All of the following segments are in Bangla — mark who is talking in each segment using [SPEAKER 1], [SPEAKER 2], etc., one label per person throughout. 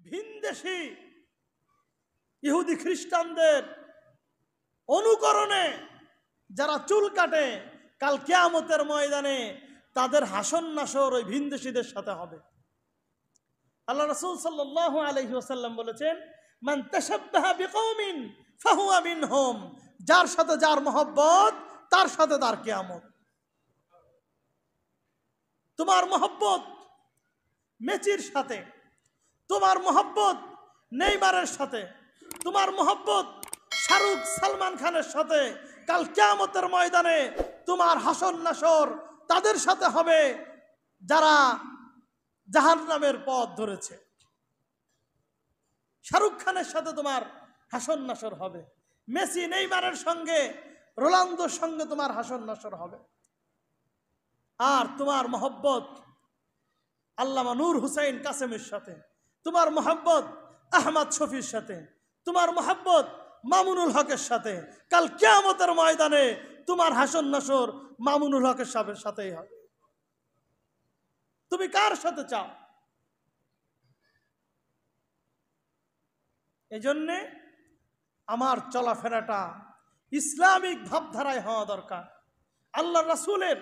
[SPEAKER 1] ভিনদেশী ইহুদি খ্রিস্টানদের অনুকরণে যারা চুল কাটে, কাল কিয়ামতের ময়দানে তাদের হাসন নাসর ওই ভিনদেশীদের সাথে হবে। আল্লাহ রাসূল সাল্লাল্লাহু আলাইহি ওয়াসাল্লাম বলেছেন, মান তাশাব্বাহা বিকওমিন ফাহুয়া মিনহুম, যার সাথে যার মহব্বত তার সাথে তার কিয়ামত। তোমার মহব্বত মেসির সাথে, তোমার মহব্বত নেইমারের সাথে, তোমার মহব্বত শাহরুখ সালমান খানের সাথে, কাল কিয়ামতের ময়দানে তোমার হাসন নাসর তাদের সাথে হবে যারা জাহান্নামের পথ ধরেছে। শাহরুখ খানের সাথে তোমার হাসন নাসর হবে, মেসি নেইমারের সঙ্গে রোনালদোর সঙ্গে তোমার হাসন নাসর হবে। আর তোমার মহব্বত আল্লামা নূর হুসাইন কাসেমের সাথে, তোমার মহব্বত আহমদ শফির সাথে, তোমার মহব্বত মামুনুল হকের সাথে, কাল কিয়ামতের ময়দানে তোমার হাসন নাসর মামুনুল হকের সাথেই হবে। তুমি কার সাথে চাও? এজন্যে আমার চলাফেরাটা ইসলামিক ভাবধারায় হওয়া দরকার, আল্লাহ রাসূলের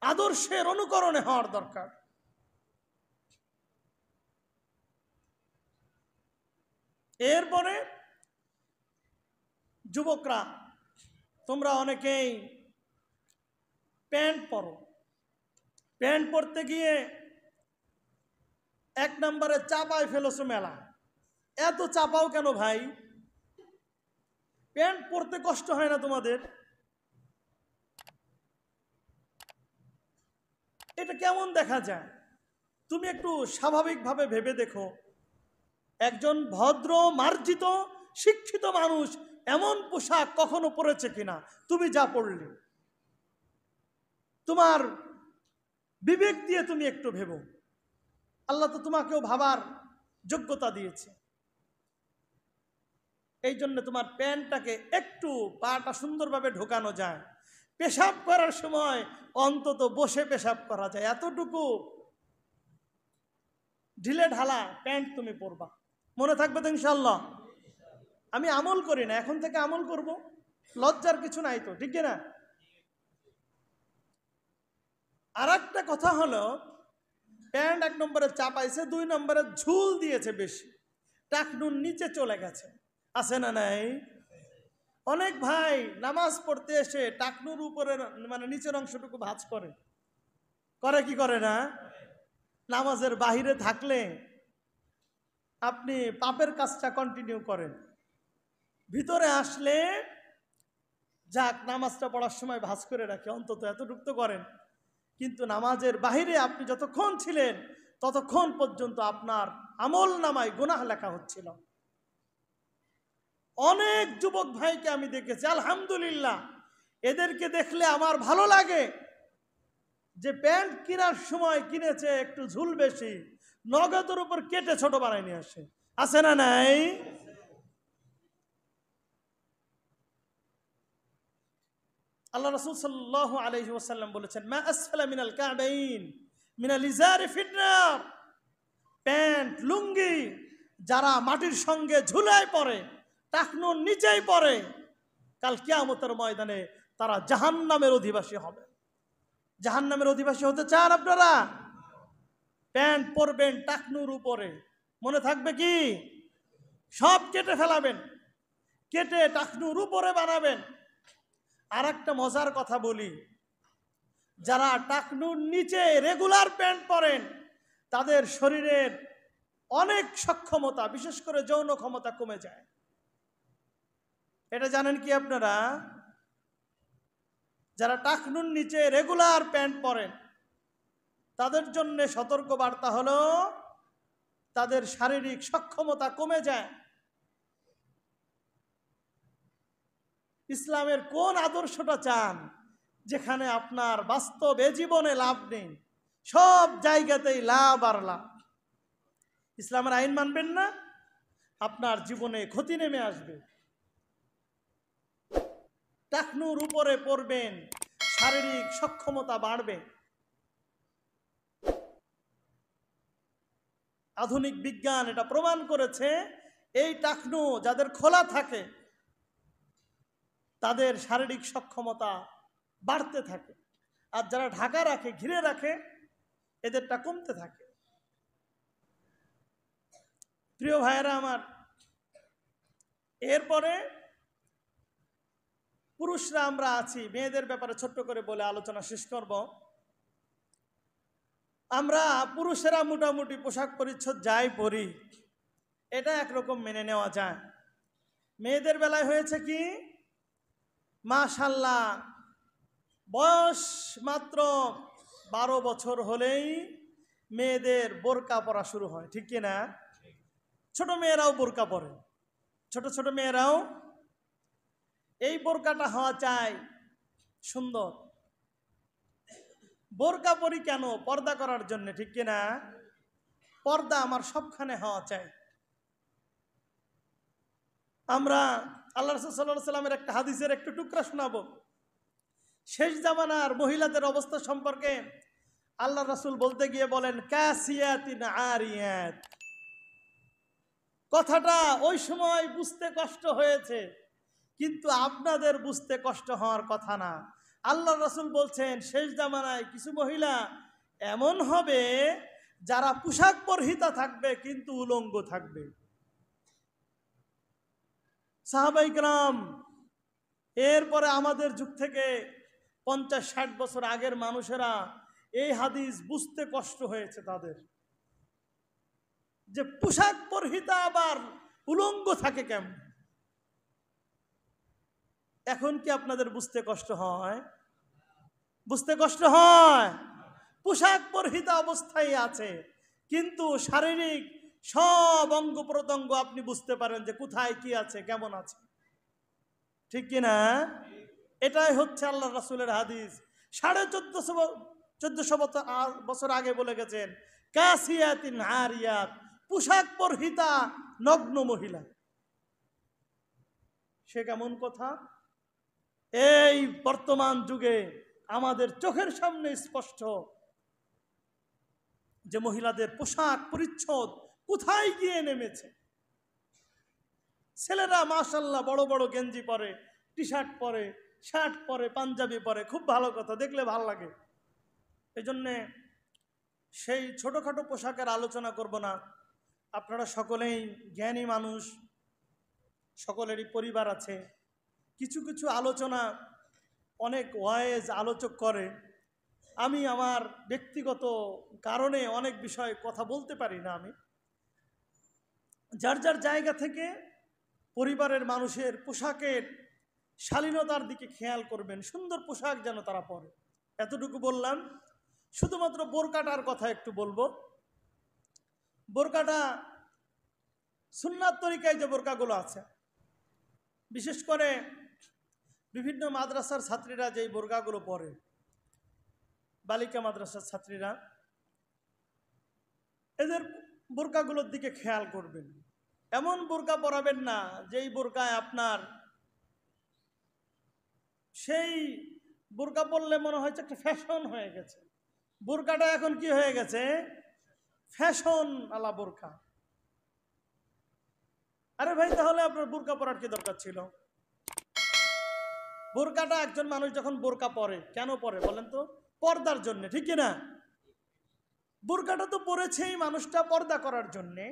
[SPEAKER 1] আদর্শের অনুকরণে হওয়ার দরকার। এরপরে যুবকরা, তোমরা অনেকেই প্যান্ট পরো, প্যান্ট পরতে গিয়ে এক নম্বরে চাপায় ফেলেছো মেলা। এত চাপাও কেন ভাই? প্যান্ট পরতে কষ্ট হয় না তোমাদের? এটা কেমন দেখা যায়? তুমি একটু স্বাভাবিকভাবে ভেবে দেখো, একজন ভদ্র মার্জিত শিক্ষিত মানুষ এমন পোশাক কখনো পরেছে কিনা? তুমি যা পড়লে, তোমার বিবেক দিয়ে তুমি একটু ভেবো। আল্লাহ তো তোমাকেও ভাবার যোগ্যতা দিয়েছে। এই জন্য তোমার প্যান্টটাকে একটু পাটা সুন্দরভাবে ঢোকানো যায়, পেশাব করার সময় অন্তত বসে পেশাব করা যায়, এতটুকু ঢিলে ঢালা প্যান্ট তুমি পরবা। মনে থাকবে তো ইনশাআল্লাহ? আমি আমল করি না, এখন থেকে আমল করব, লজ্জার কিছু নাই তো, ঠিক না? আর একটা কথা হলো, প্যান্ট এক নম্বরে চাপাইছে, দুই নম্বরে ঝুল দিয়েছে বেশি, টাকনুর নিচে চলে গেছে, আছে না নাই? অনেক ভাই নামাজ পড়তে এসে টাকনুর উপরে মানে নিচের অংশটুকু ভাঁজ করে, করে কি করে না? নামাজের বাহিরে থাকলে আপনি পাপের কাজটা কন্টিনিউ করেন, ভিতরে আসলে যাক নামাজটা পড়ার সময় ভাঁজ করে রাখে, অন্তত এতটুকু তো করেন। কিন্তু নামাজের বাহিরে আপনি যতক্ষণ ছিলেন ততক্ষণ পর্যন্ত আপনার আমল নামায় গুনাহ লেখা হচ্ছিল। অনেক যুবক ভাইকে আমি দেখেছি, আলহামদুলিল্লাহ, এদেরকে দেখলে আমার ভালো লাগে যে প্যান্ট কেনার সময় কিনেছে একটু ঝুল বেশি, নগদের উপর কেটে ছোট বানায় নিয়ে আসে, আছে না নাই? আল্লাহ রাসূল সাল্লাল্লাহু আলাইহি ওয়াসাল্লাম বলেছেন, মা আসফালা মিনাল কাবাইন মিনাল ইজারি ফিন্নার, প্যান্ট লুঙ্গি যারা মাটির সঙ্গে ঝুলায় পড়ে, টাকনুর নিচেই পড়ে, কাল কিয়ামতের ময়দানে তারা জাহান্নামের অধিবাসী হবে। জাহান্নামের অধিবাসী হতে চান আপনারা? প্যান্ট পরবেন টাকনুর উপরে, মনে থাকবে কি? সব কেটে ফেলাবেন, কেটে টাকনুর উপরে বানাবেন। আর একটা মজার কথা বলি, যারা টাকনুর নিচে রেগুলার প্যান্ট পরেন তাদের শরীরের অনেক সক্ষমতা, বিশেষ করে যৌন ক্ষমতা কমে যায়। এটা জানেন কি আপনারা? যারা টাকনুর নিচে রেগুলার প্যান্ট পরেন তাদের জন্য সতর্ক বার্তা হলো, তাদের শারীরিক সক্ষমতা কমে যায়। ইসলামের কোন আদর্শটা চান যেখানে আপনার বাস্তবে জীবনে লাভ নেই, সব জায়গাতেই লাভ আর লাভ? ইসলামের আইন মানবেন না, আপনার জীবনে ক্ষতি নেমে আসবে। টাকনুর উপরে পড়বেন, শারীরিক সক্ষমতা বাড়বে। আধুনিক বিজ্ঞান এটা প্রমাণ করেছে, এই টাকনু যাদের খোলা থাকে তাদের শারীরিক সক্ষমতা বাড়তে থাকে, আর যারা ঢাকা রাখে, ঘিরে রাখে, এদেরটা কমতে থাকে। প্রিয় ভাইয়েরা আমার, এরপরে পুরুষরা আমরা আছি, মেয়েদের ব্যাপারে ছোট্ট করে বলে আলোচনা শেষ করব। আমরা পুরুষেরা মোটামুটি পোশাক পরিচ্ছদ যাই পরি, এটা একরকম মেনে নেওয়া যায়। মেয়েদের বেলায় হয়েছে কি, মাশাআল্লাহ, বয়স মাত্র 12 বছর হলেই মেয়েদের বোরকা পরা শুরু হয়, ঠিক কিনা? ছোট মেয়েরাও বোরকা পরে, ছোট ছোট মেয়েরাও। এই বোরকাটা হওয়া চাই সুন্দর। বোরকা পরি কেন? পর্দা করার জন্য, ঠিক কিনা? পর্দা আমার সবখানে হওয়া চাই। আমরা আল্লাহ রাসূল সাল্লাল্লাহু আলাইহি সাল্লামের একটা হাদিসের একটু টুকরা শোনাবো। শেষ জামানার মহিলাদের অবস্থা সম্পর্কে আল্লাহ রাসূল বলতে গিয়ে বলেন, কাসিয়াতিন আরিয়াত। কথাটা ওই সময় বুঝতে কষ্ট হয়েছে, কিন্তু আপনাদের বুঝতে কষ্ট হওয়ার কথা না। আল্লাহ রাসূল বলছেন, শেষ জামানায় কিছু মহিলা এমন হবে যারা পোশাক পরিহিতা থাকবে কিন্তু উলঙ্গ থাকবে। সাহাবায়ে কেরাম, এরপরে আমাদের যুগ থেকে 50-60 বছর আগের মানুষেরা এই হাদিস বুঝতে কষ্ট হয়েছে তাদের, যে পোশাক পরিহিতা আবার উলঙ্গ থাকে কেমন। এখন কি আপনাদের বুঝতে কষ্ট হয়? বুঝতে কষ্ট হয়? পোশাক পরিহিতা অবস্থায় আছে, কিন্তু শারীরিক সব অঙ্গ প্রত্যঙ্গ আপনি বুঝতে পারেন যে কোথায় কি আছে, কেমন আছে, ঠিক কিনা? এটাই হচ্ছে আল্লাহ রাসূলের হাদিস। 1450 বছর আগে বলে গেছেন, কাসিয়াতিন আরিয়াত, পোশাক পরিহিতা নগ্ন মহিলা। সে কেমন কথা? এই বর্তমান যুগে আমাদের চোখের সামনে স্পষ্ট যে মহিলাদের পোশাক পরিচ্ছদ কোথায় গিয়ে নেমেছে। ছেলেরা মাশাআল্লাহ বড় বড় গেঞ্জি পরে, টি শার্ট পরে, শার্ট পরে, পাঞ্জাবি পরে, খুব ভালো কথা, দেখলে ভালো লাগে। এই জন্যে সেই ছোটোখাটো পোশাকের আলোচনা করব না। আপনারা সকলেই জ্ঞানী মানুষ, সকলেরই পরিবার আছে। কিছু কিছু আলোচনা অনেক ওয়াইজ আলোচক করে, আমি আমার ব্যক্তিগত কারণে অনেক বিষয়ে কথা বলতে পারি না। আমি যার যার জায়গা থেকে পরিবারের মানুষের পোশাকের শালীনতার দিকে খেয়াল করবেন, সুন্দর পোশাক যেন তারা পরে, এতটুকু বললাম। শুধুমাত্র বোরকাটার কথা একটু বলবো। বোরকাটা সুন্নাত তরিকায় যে বোরকাগুলো আছে, বিশেষ করে বিভিন্ন মাদ্রাসার ছাত্রীরা যেই বোরকাগুলো পরে, বালিকা মাদ্রাসার ছাত্রীরা, এদের বোরকাগুলোর দিকে খেয়াল করবেন। এমন বোরকা পরাবেন না যেই বোরকায় আপনার, সেই বোরকা পরলে মনে হচ্ছে একটা ফ্যাশন হয়ে গেছে। বোরকাটা এখন কি হয়ে গেছে? ফ্যাশন আলা বোরকা। আরে ভাই, তাহলে আপনার বোরকা পরার কি দরকার ছিল? বোরকাটা একজন মানুষ যখন বোরকা পরে, কেন পরে বলেন তো? পর্দার জন্য, ঠিক কিনা? বোরকাটা তো পরেছেই মানুষটা পর্দা করার জন্যে।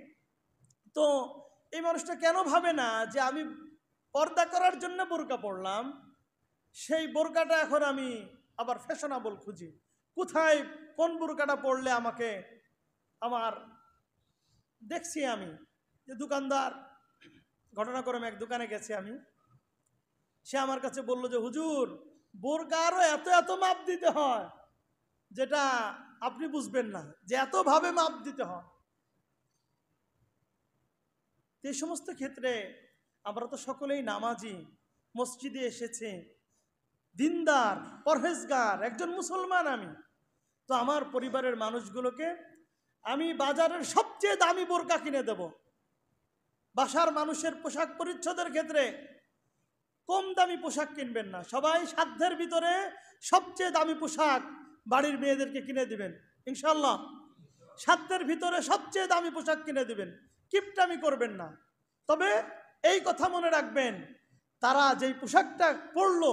[SPEAKER 1] তো এই মানুষটা কেন ভাবে না যে আমি পর্দা করার জন্য বোরকা পরলাম, সেই বোরকাটা এখন আমি আবার ফ্যাশনেবল খুঁজি। কোথায় কোন বোরকাটা পরলে আমাকে, আমার দেখছি আমি যে দোকানদার, ঘটনাক্রমে এক দোকানে গেছি আমি, সে আমার কাছে বলল যে হুজুর, বোরকা আরো এত এত মাপ দিতে হয় যেটা আপনি বুঝবেন না, যে এতভাবে মাপ দিতে হয়। এই সমস্ত ক্ষেত্রে আমরা তো সকলেই নামাজি, মসজিদে এসেছে, দিনদার, পরহেজগার একজন মুসলমান আমি। তো আমার পরিবারের মানুষগুলোকে আমি বাজারের সবচেয়ে দামি বোরকা কিনে দেব। বাসার মানুষের পোশাক পরিচ্ছদের ক্ষেত্রে কম দামি পোশাক কিনবেন না, সবাই সাধ্যের ভিতরে সবচেয়ে দামি পোশাক বাড়ির মেয়েদেরকে কিনে দিবেন ইনশাল্লাহ। সাধ্যের ভিতরে সবচেয়ে দামি পোশাক কিনে দিবেন, কিপটামি করবেন না। তবে এই কথা মনে রাখবেন, তারা যেই পোশাকটা পরলো,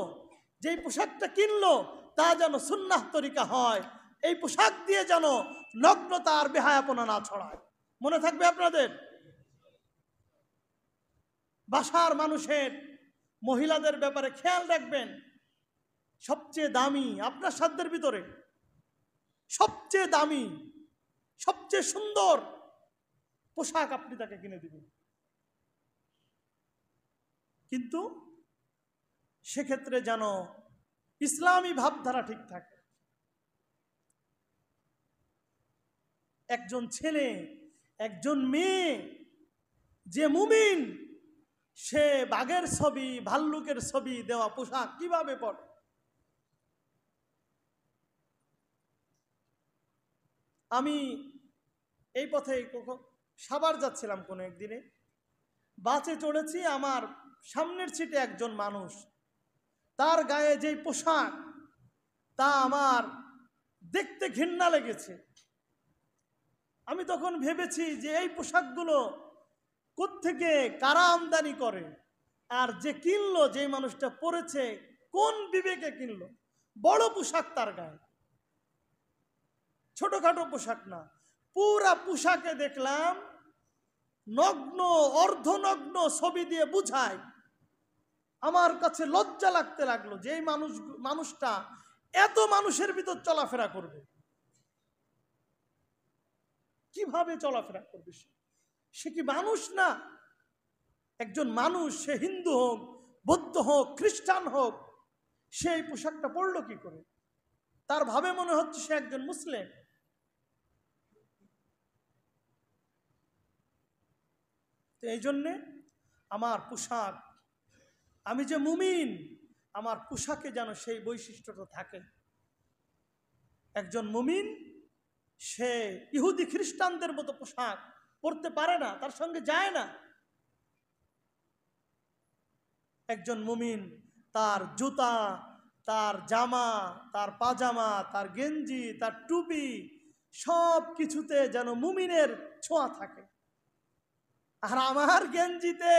[SPEAKER 1] যেই পোশাকটা কিনলো, তা যেন সুন্নাহ তরিকা হয়। এই পোশাক দিয়ে যেন নগ্নতা আর বেহায়াপনা না ছড়ায়। মনে থাকবে আপনাদের? বাসার মানুষের মহিলাদের ব্যাপারে খেয়াল রাখবেন। সবচেয়ে দামি, আপনার সাধ্যের ভিতরে সবচেয়ে দামি, সবচেয়ে সুন্দর পোশাক আপনি তাকে কিনে দিবেন, কিন্তু সেক্ষেত্রে যেন ইসলামী ভাবধারা ঠিক থাকে। একজন ছেলে, একজন মেয়ে যে মুমিন, সে বাঘের ছবি, ভাল্লুকের ছবি দেওয়া পোশাক কিভাবে পরে? আমি এই পথে সাভার যাচ্ছিলাম কোনো একদিনে, বাসে চড়েছি। আমার সামনের সিটে একজন মানুষ, তার গায়ে যেই পোশাক, তা আমার দেখতে ঘৃণা লেগেছে। আমি তখন ভেবেছি যে এই পোশাকগুলো কোত্থেকে, কারা আমদানি করে, আর যে কিনলো, যে মানুষটা পরেছে, কোন বিবেকে কিনলো? বড় পোশাক তার গায়ে, ছোটখাটো পোশাক না। পুরা পোশাকে দেখলাম নগ্ন, অর্ধনগ্ন ছবি দিয়ে বুঝায়। আমার কাছে লজ্জা লাগতে লাগলো যে এই মানুষটা এত মানুষের ভিতর চলাফেরা করবে, কিভাবে চলাফেরা করবে? সে কি মানুষ না? একজন মানুষ, সে হিন্দু হোক, বৌদ্ধ হোক, খ্রিস্টান হোক, সেই পোশাকটা পরলো কি করে? তার ভাবে মনে হচ্ছে সে একজন মুসলিম। তো এই জন্যে আমার পোশাক, আমি যে মুমিন, আমার পোশাকে যেন সেই বৈশিষ্ট্যটা থাকে। একজন মুমিন সে ইহুদি খ্রিস্টানদের মতো পোশাক পরতে পারে না, তার সঙ্গে যায় না। একজন মুমিন তার জুতা, তার জামা, তার পাজামা, তার গেঞ্জি, তার টুপি, সব কিছুতে যেন মুমিনের ছোঁয়া থাকে। আর আমার গেঞ্জিতে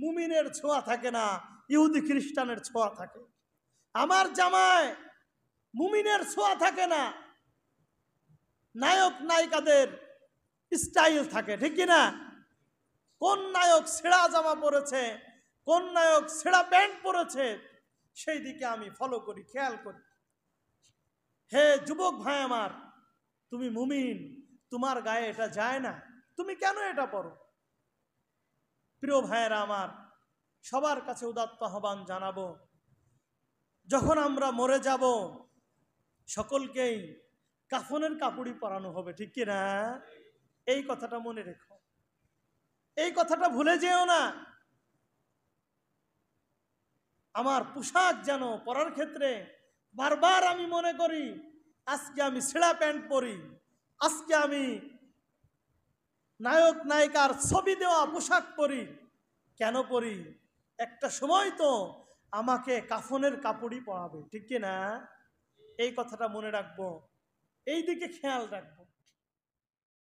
[SPEAKER 1] মুমিনের ছোঁয়া থাকে না, ইহুদি খ্রিস্টানের ছোঁয়া থাকে। আমার জামায় মুমিনের ছোঁয়া থাকে না, নায়ক নায়িকাদের স্টাইল থাকে, ঠিক কিনা? কোন নায়ক ছেঁড়া জামা পরেছে, কোন নায়ক ছেঁড়া প্যান্ট পরেছে, সেই দিকে আমি ফলো করি, খেয়াল করি। হে যুবক ভাই আমার, তুমি মুমিন, তোমার গায়ে এটা যায় না, তুমি কেন এটা পরো? প্রিয় ভাইয়েরা আমার, সবার কাছে উদাত্ত আহ্বান জানাবো, যখন আমরা মরে যাব সকলকেই কাফনের কাপড়ই পরানো হবে, ঠিক কিনা? এই কথাটা মনে রেখো, এই কথাটা ভুলে যেও না। আমার পোশাক যেন পরার ক্ষেত্রে বারবার আমি মনে করি, আজকে আমি ছেঁড়া প্যান্ট পরি, আজকে আমি নায়ক নায়িকার ছবি দেওয়া পোশাক পরি। কেন পরি? একটা সময় তো আমাকে কাফনের কাপড়ই পরাবে, ঠিক কিনা? এই কথাটা মনে রাখবো, এই দিকে খেয়াল রাখবো।